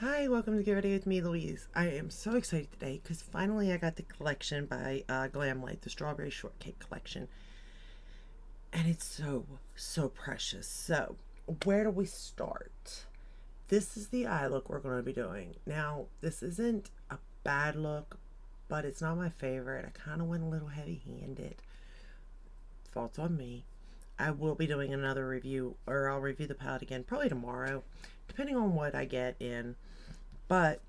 Hi, welcome to Get Ready with me, Louise. I am so excited today because finally I got the collection by Glamlite, the Strawberry Shortcake collection. And it's so precious. So, where do we start? This is the eye look we're going to be doing. Now, this isn't a bad look, but it's not my favorite. I kind of went a little heavy handed. Fault's on me. I will be doing another review, or I'll review the palette again probably tomorrow, depending on what I get in. But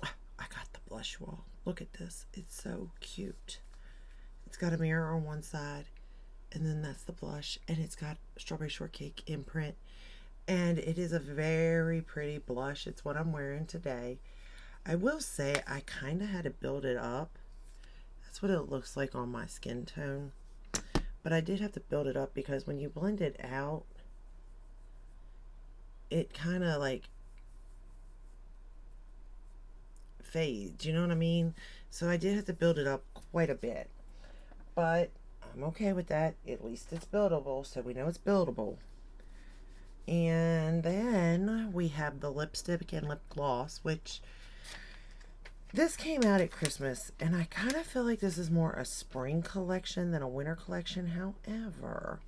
I got the blush wall. Look at this. It's so cute. It's got a mirror on one side, and then that's the blush, and it's got Strawberry Shortcake imprint. And it is a very pretty blush. It's what I'm wearing today. I will say I kind of had to build it up. That's what it looks like on my skin tone. But I did have to build it up because when you blend it out, it kind of like fades, you know what I mean? So I did have to build it up quite a bit. But I'm okay with that. At least it's buildable, so we know it's buildable. And then we have the lipstick and lip gloss, which this came out at Christmas, and I kind of feel like this is more a spring collection than a winter collection. However,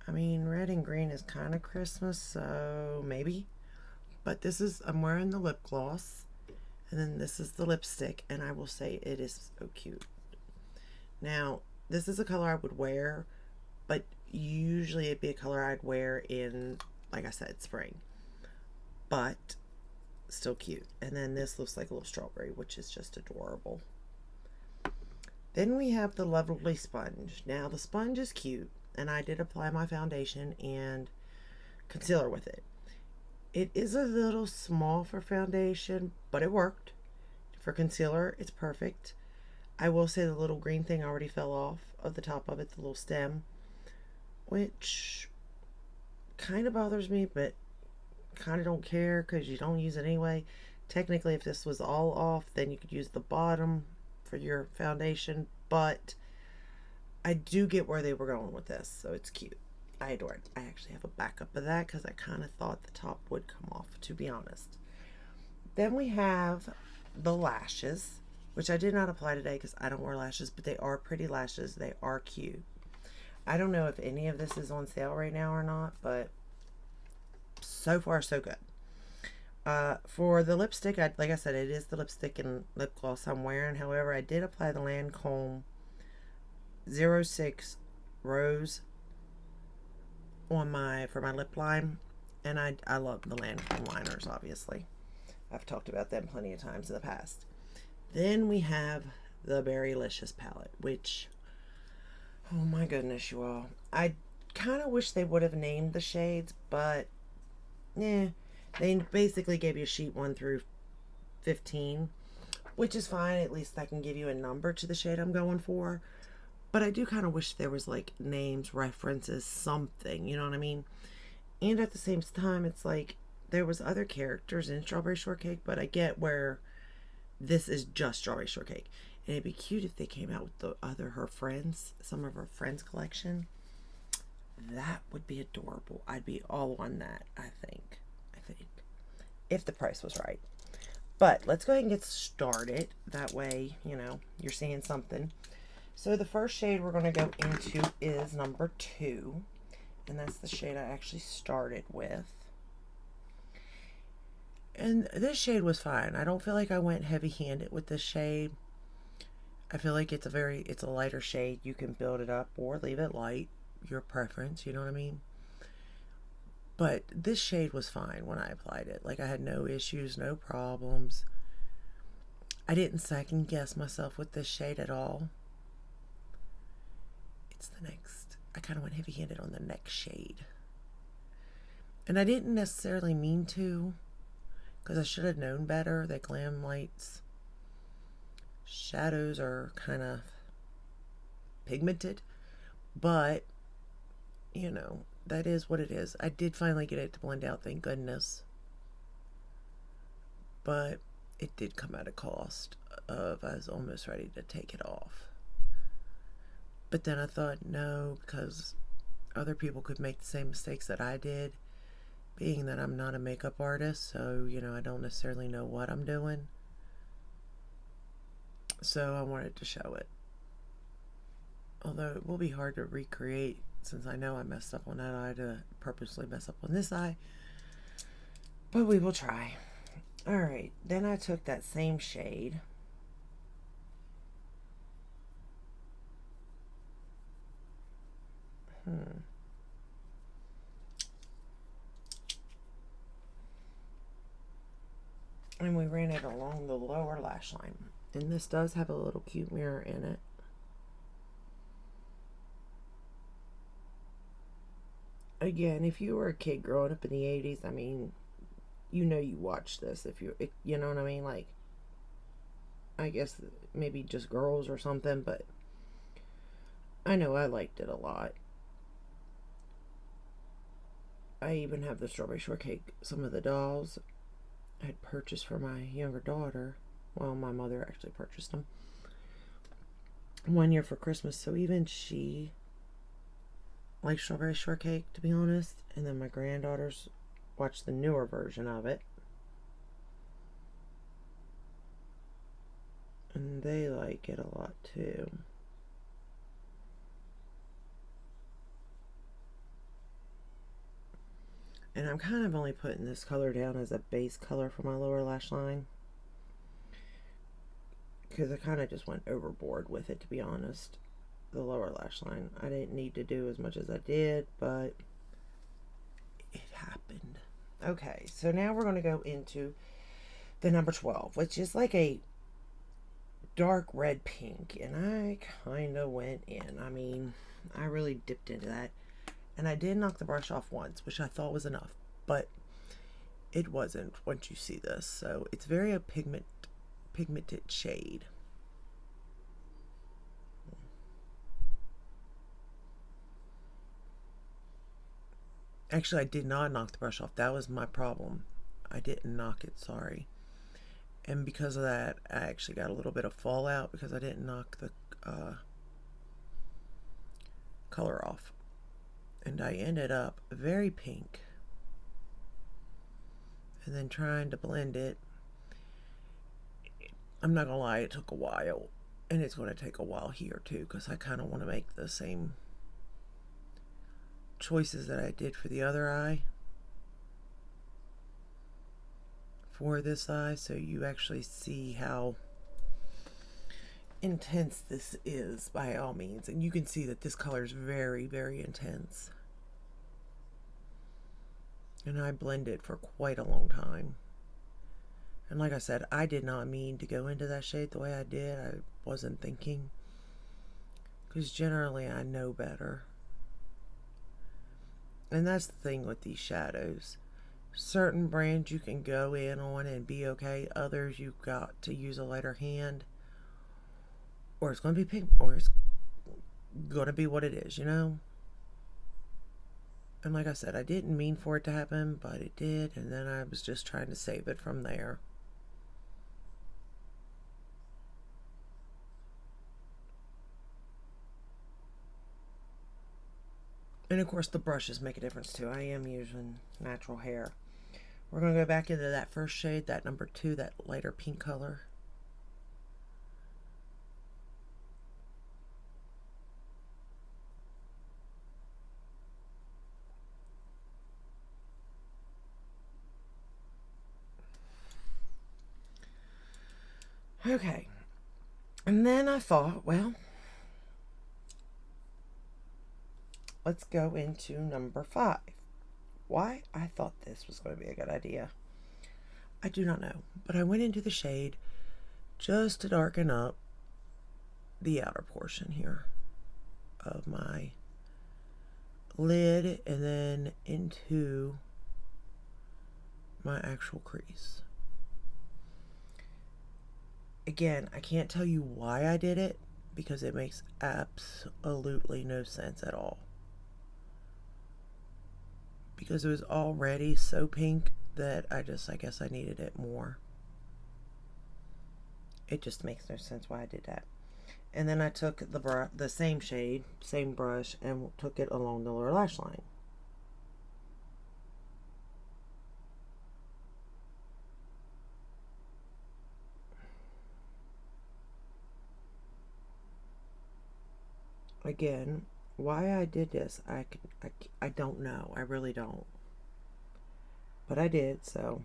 I mean, red and green is kind of Christmas, so maybe. But this is, I'm wearing the lip gloss, and then this is the lipstick, and I will say it is so cute. Now, this is a color I would wear, but usually it'd be a color I'd wear in, like I said, spring. But still cute. And then this looks like a little strawberry, which is just adorable. Then we have the lovely sponge. Now, the sponge is cute, and I did apply my foundation and concealer with it. It is a little small for foundation, but it worked. For concealer, it's perfect. I will say the little green thing already fell off of the top of it, the little stem, which kind of bothers me, but kind of don't care because you don't use it anyway. Technically, if this was all off, then you could use the bottom for your foundation, but I do get where they were going with this, so it's cute. I adore it. I actually have a backup of that because I kind of thought the top would come off, to be honest. Then we have the lashes, which I did not apply today because I don't wear lashes, but they are pretty lashes. They are cute. I don't know if any of this is on sale right now or not, but so far so good. For the lipstick, like I said, it is the lipstick and lip gloss I'm wearing. However, I did apply the Lancome 06 Rose on for my lip line, and I love the Lancome liners. Obviously, I've talked about them plenty of times in the past. Then we have the Berrylicious palette, which, oh my goodness, you all, I kind of wish they would have named the shades, but yeah, they basically gave you sheet 1 through 15, which is fine. At least I can give you a number to the shade I'm going for. But I do kind of wish there was like names, references, something, you know what I mean? And at the same time, it's like there was other characters in Strawberry Shortcake, but I get where this is just Strawberry Shortcake. And it'd be cute if they came out with her friends, some of her friends collection. That would be adorable. I'd be all on that, I think. If the price was right. But let's go ahead and get started. That way, you know, you're seeing something. So the first shade we're going to go into is number 2. And that's the shade I actually started with. And this shade was fine. I don't feel like I went heavy-handed with this shade. I feel like it's a lighter shade. You can build it up or leave it light. Your preference, you know what I mean? But this shade was fine when I applied it. Like, I had no issues, no problems. I didn't second guess myself with this shade at all. It's the next. I kind of went heavy-handed on the next shade. And I didn't necessarily mean to, because I should have known better that Glamlite's shadows are kind of pigmented. But, you know, that is what it is. I did finally get it to blend out, thank goodness. But it did come at a cost of I was almost ready to take it off. But then I thought, no, because other people could make the same mistakes that I did. being that I'm not a makeup artist, so, you know, I don't necessarily know what I'm doing. So I wanted to show it. Although it will be hard to recreate since I know I messed up on that eye to purposely mess up on this eye. But we will try. Alright, then I took that same shade. And we ran it along the lower lash line. And this does have a little cute mirror in it. Again, if you were a kid growing up in the 80s, I mean, you know you watched this. If you know what I mean? Like, I guess maybe just girls or something, but I know I liked it a lot. I even have the Strawberry Shortcake, some of the dolls I had purchased for my younger daughter. Well, my mother actually purchased them 1 year for Christmas, so even she likes Strawberry Shortcake, to be honest. And then my granddaughters watch the newer version of it, and they like it a lot too. And I'm kind of only putting this color down as a base color for my lower lash line, because I kind of just went overboard with it, to be honest. The lower lash line, I didn't need to do as much as I did, but it happened. Okay, so now we're going to go into the number 12, which is like a dark red pink, and I kind of went in. I mean, I really dipped into that. And I did knock the brush off once, which I thought was enough, but it wasn't once you see this. So it's very a pigmented shade. Actually, I did not knock the brush off. That was my problem. I didn't knock it, sorry. And because of that, I actually got a little bit of fallout because I didn't knock the color off. And I ended up very pink. And then trying to blend it. I'm not gonna lie, it took a while. And it's going to take a while here too, because I kind of want to make the same choices that I did for the other eye for this eye, so you actually see how intense this is by all means. And you can see that this color is very, very intense. And I blended for quite a long time. And like I said, I did not mean to go into that shade the way I did. I wasn't thinking, because generally I know better. And that's the thing with these shadows. Certain brands you can go in on and be okay. Others you've got to use a lighter hand, or it's going to be pink, or it's going to be what it is, you know? And like I said, I didn't mean for it to happen, but it did. And then I was just trying to save it from there. And of course the brushes make a difference too. I am using natural hair. We're going to go back into that first shade, that number 2, that lighter pink color. Okay. And then I thought, well, let's go into number 5. Why I thought this was going to be a good idea, I do not know. But I went into the shade just to darken up the outer portion here of my lid and then into my actual crease. Again, I can't tell you why I did it, because it makes absolutely no sense at all. Because it was already so pink that I guess I needed it more. It just makes no sense why I did that. And then I took the same shade, same brush, and took it along the lower lash line. Again, why I did this, I don't know. I really don't. But I did, so.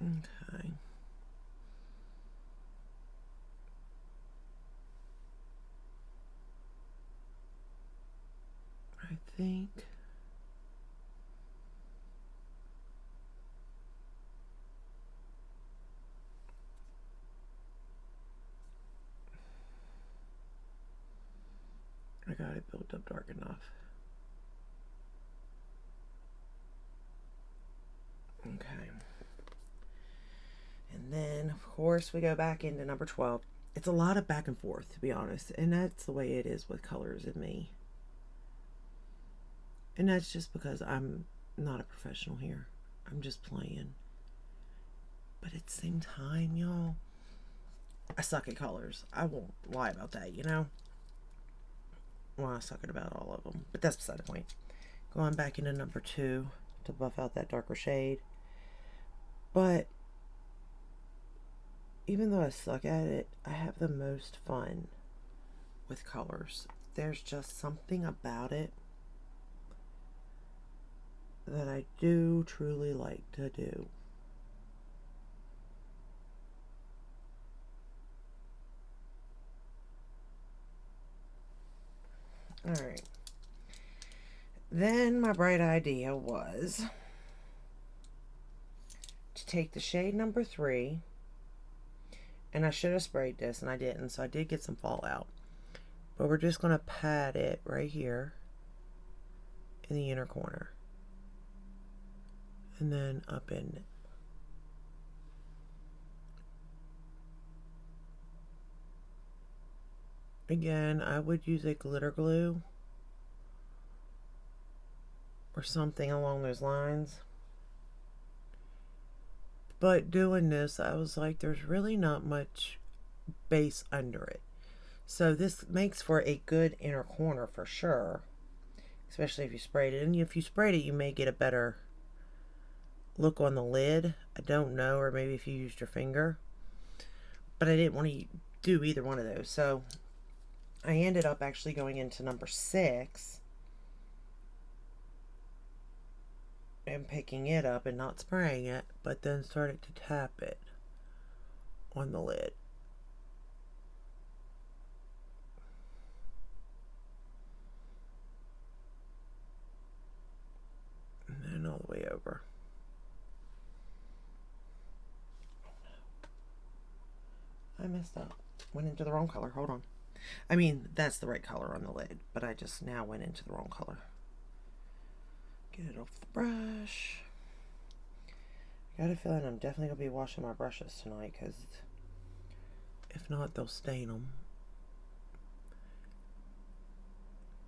Okay. I think I got it built up dark enough. Okay. And then, of course, we go back into number 12. It's a lot of back and forth, to be honest. And that's the way it is with colors in me. And that's just because I'm not a professional here. I'm just playing. But at the same time, y'all, I suck at colors. I won't lie about that, you know? Well, I suck at about all of them. But that's beside the point. Going back into number 2 to buff out that darker shade. But even though I suck at it, I have the most fun with colors. There's just something about it that I do truly like to do. Alright. Then my bright idea was to take the shade number 3, and I should have sprayed this and I didn't, so I did get some fallout. But we're just going to pat it right here in the inner corner. And then up in it. Again, I would use a glitter glue or something along those lines. But doing this, I was like, there's really not much base under it. So this makes for a good inner corner for sure. Especially if you sprayed it. And if you sprayed it, you may get a better look on the lid. I don't know, or maybe if you used your finger. But I didn't want to do either one of those. So I ended up actually going into number 6 and picking it up and not spraying it, but then started to tap it on the lid. And then all the way over. I messed up. Went into the wrong color. Hold on. I mean, that's the right color on the lid, but I just now went into the wrong color. Get it off the brush. I got a feeling I'm definitely going to be washing my brushes tonight, because if not, they'll stain them.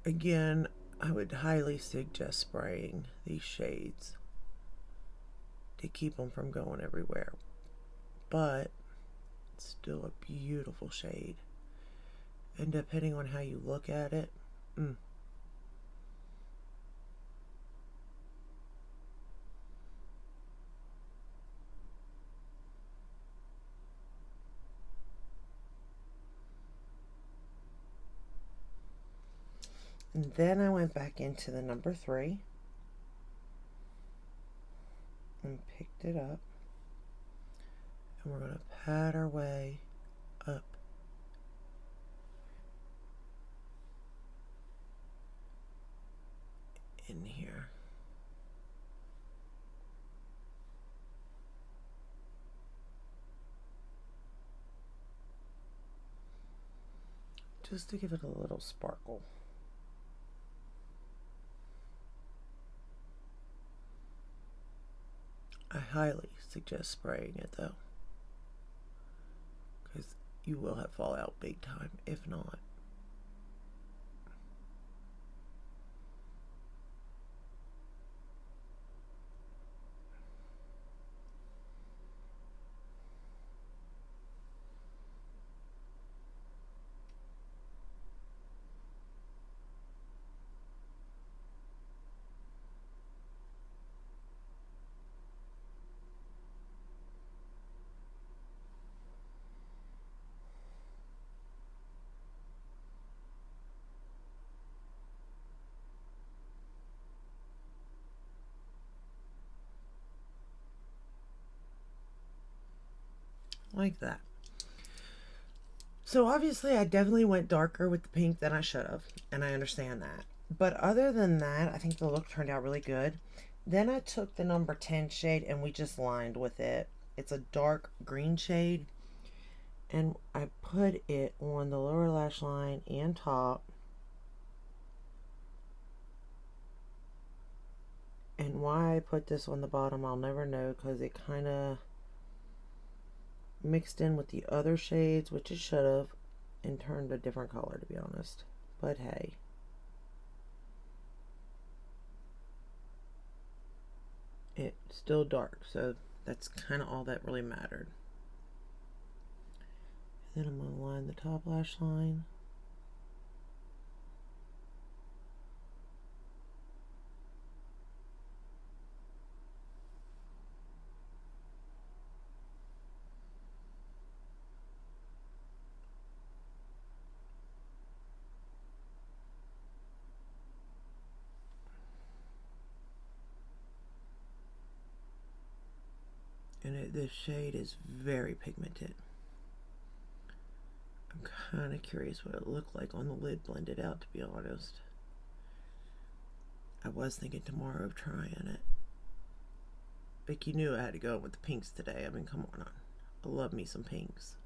Again, I would highly suggest spraying these shades to keep them from going everywhere. But it's still a beautiful shade. And depending on how you look at it, And then I went back into the number 3 and picked it up. And we're going to pat our way up. In here. Just to give it a little sparkle. I highly suggest spraying it though, because you will have fallout big time if not. like that. So obviously I definitely went darker with the pink than I should have, and I understand that. But other than that, I think the look turned out really good. Then I took the number 10 shade and we just lined with it. It's a dark green shade, and I put it on the lower lash line and top. And why I put this on the bottom, I'll never know, because it kind of mixed in with the other shades, which it should have, and turned a different color, to be honest. But hey. It's still dark, so that's kind of all that really mattered. And then I'm going to line the top lash line. And this shade is very pigmented. I'm kind of curious what it looked like on the lid blended out, to be honest. I was thinking tomorrow of trying it. But you knew I had to go with the pinks today. I mean, come on. I love me some pinks.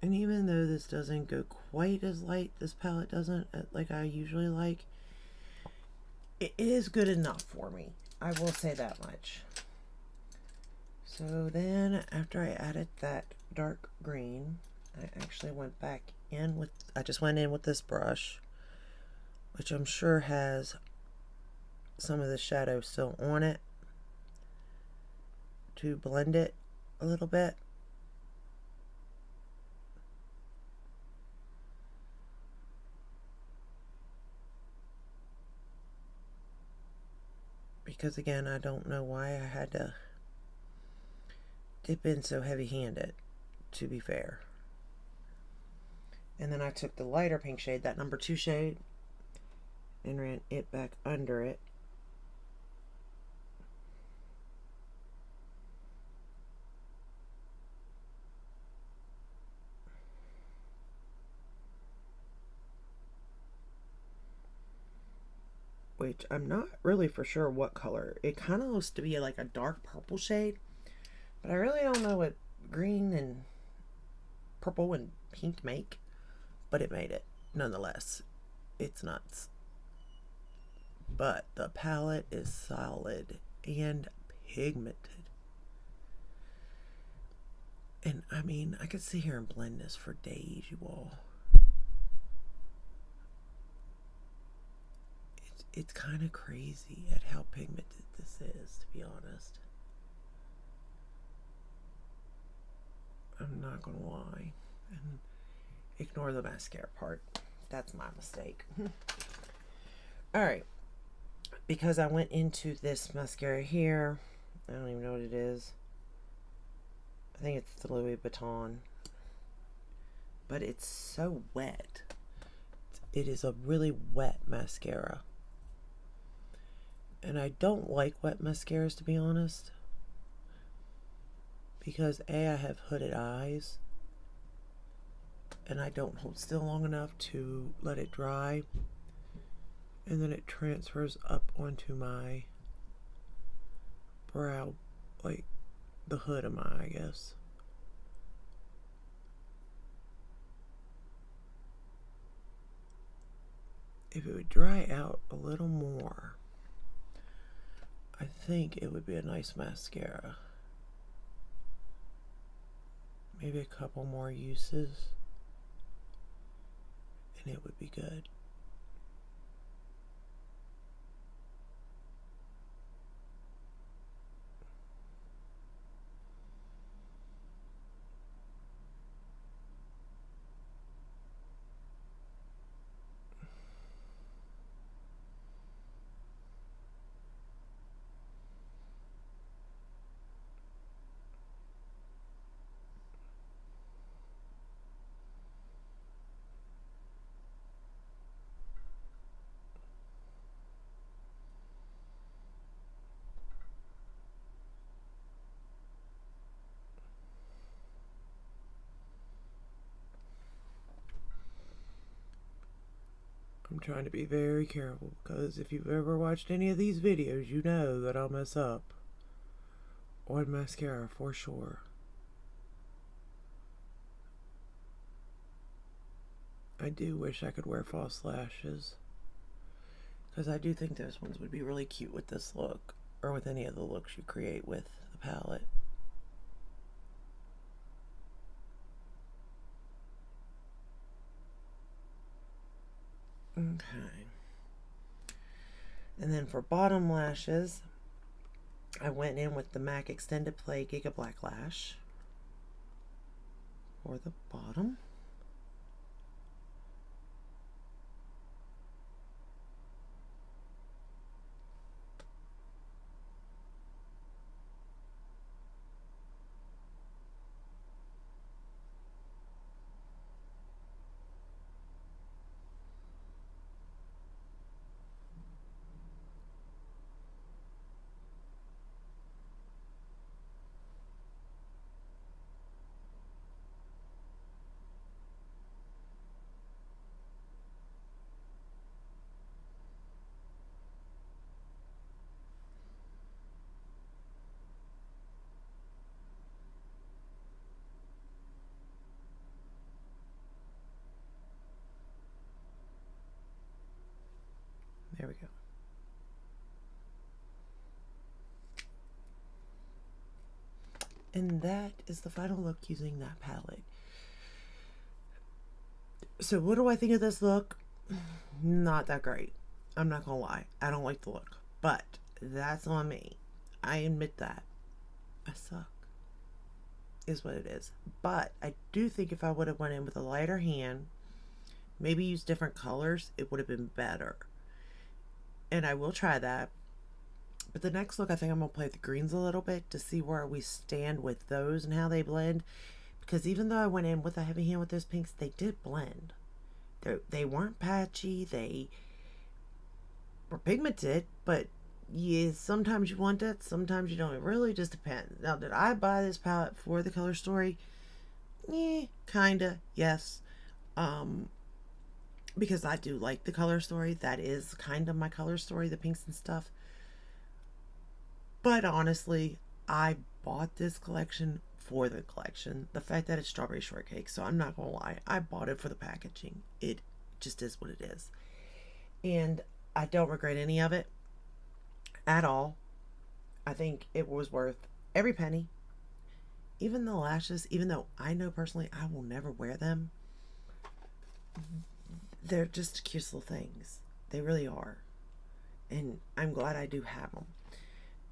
And even though this doesn't go quite as light, this palette doesn't, like I usually like, it is good enough for me. I will say that much. So then after I added that dark green, I actually went back in with, I just went in with this brush, which I'm sure has some of the shadow still on it, to blend it a little bit. Because again, I don't know why I had to dip in so heavy-handed, to be fair. And then I took the lighter pink shade, that number 2 shade, and ran it back under it. Which I'm not really for sure what color. It kind of looks to be like a dark purple shade, but I really don't know what green and purple and pink make, but it made it nonetheless. It's nuts. But the palette is solid and pigmented. And I mean, I could sit here and blend this for days, you all. It's kind of crazy at how pigmented this is, to be honest. I'm not gonna lie. And ignore the mascara part. That's my mistake. Alright. Because I went into this mascara here. I don't even know what it is. I think it's the Louis Vuitton. But it's so wet. It is a really wet mascara. And I don't like wet mascaras, to be honest. Because A, I have hooded eyes. And I don't hold still long enough to let it dry. And then it transfers up onto my brow, like the hood of my eye, I guess. If it would dry out a little more, I think it would be a nice mascara. Maybe a couple more uses, and it would be good. trying to be very careful because if you've ever watched any of these videos, you know that I'll mess up on mascara for sure. I do wish I could wear false lashes because I do think those ones would be really cute with this look or with any of the looks you create with the palette. Okay. And then for bottom lashes, I went in with the MAC Extended Play Giga Black Lash for the bottom. There we go. And that is the final look using that palette. So what do I think of this look? Not that great. I'm not gonna lie. I don't like the look. But that's on me. I admit that. I suck. Is what it is. But I do think if I would have went in with a lighter hand, maybe use different colors, it would have been better. And I will try that. But the next look, I think I'm going to play with the greens a little bit to see where we stand with those and how they blend. Because even though I went in with a heavy hand with those pinks, they did blend. They weren't patchy. They were pigmented, but sometimes you want that, sometimes you don't. It really just depends. Now, did I buy this palette for the color story? Kinda, yes. Because I do like the color story. That is kind of my color story, the pinks and stuff. But honestly, I bought this collection for the collection. The fact that it's strawberry shortcake, so I'm not gonna lie, I bought it for the packaging. It just is what it is. And I don't regret any of it at all. I think it was worth every penny. Even the lashes, even though I know personally I will never wear them, they're just cute little things. They really are. And I'm glad I do have them.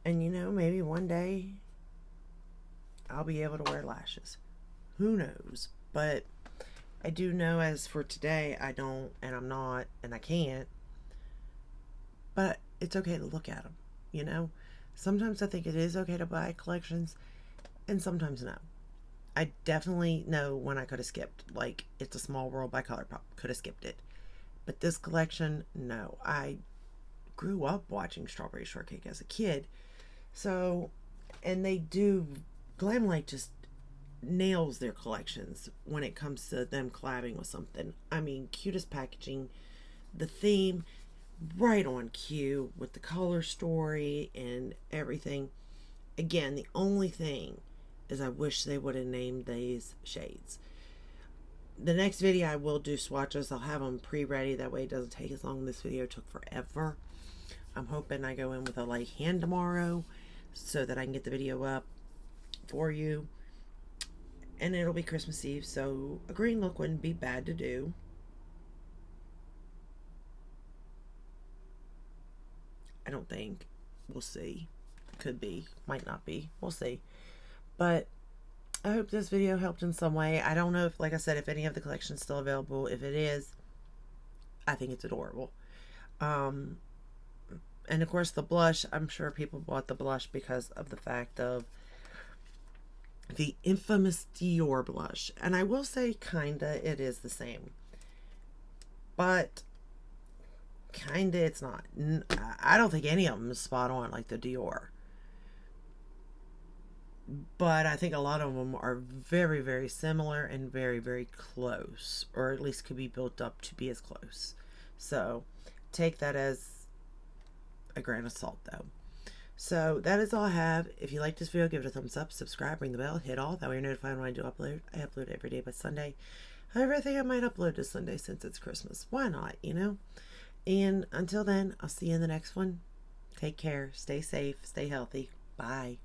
And you know, maybe one day I'll be able to wear lashes. Who knows? But I do know as for today, I don't, and I'm not, and I can't. But it's okay to look at them, you know? Sometimes I think it is okay to buy collections, and sometimes no. I definitely know when I could have skipped. Like, It's a Small World by ColourPop. Could have skipped it. But this collection, no. I grew up watching Strawberry Shortcake as a kid. So, and they do, Glamlite just nails their collections when it comes to them collabing with something. I mean, cutest packaging, the theme, right on cue with the color story and everything. Again, the only thing is I wish they would have named these shades. The next video I will do swatches. I'll have them pre-ready. That way it doesn't take as long. This video took forever. I'm hoping I go in with a light hand tomorrow so that I can get the video up for you. And it'll be Christmas Eve, so a green look wouldn't be bad to do. I don't think. We'll see. Could be. Might not be. We'll see. But I hope this video helped in some way. I don't know if, like I said, if any of the collection is still available. If it is, I think it's adorable. And of course the blush, I'm sure people bought the blush because of the fact of the infamous Dior blush. And I will say kinda it is the same. But kinda it's not. I don't think any of them is spot on like the Dior. But I think a lot of them are very, very similar and very, very close. Or at least could be built up to be as close. So take that as a grain of salt, though. So that is all I have. If you like this video, give it a thumbs up, subscribe, ring the bell, hit all. That way you're notified when I do upload. I upload every day by Sunday. However, I think I might upload this Sunday since it's Christmas. Why not, you know? And until then, I'll see you in the next one. Take care. Stay safe. Stay healthy. Bye.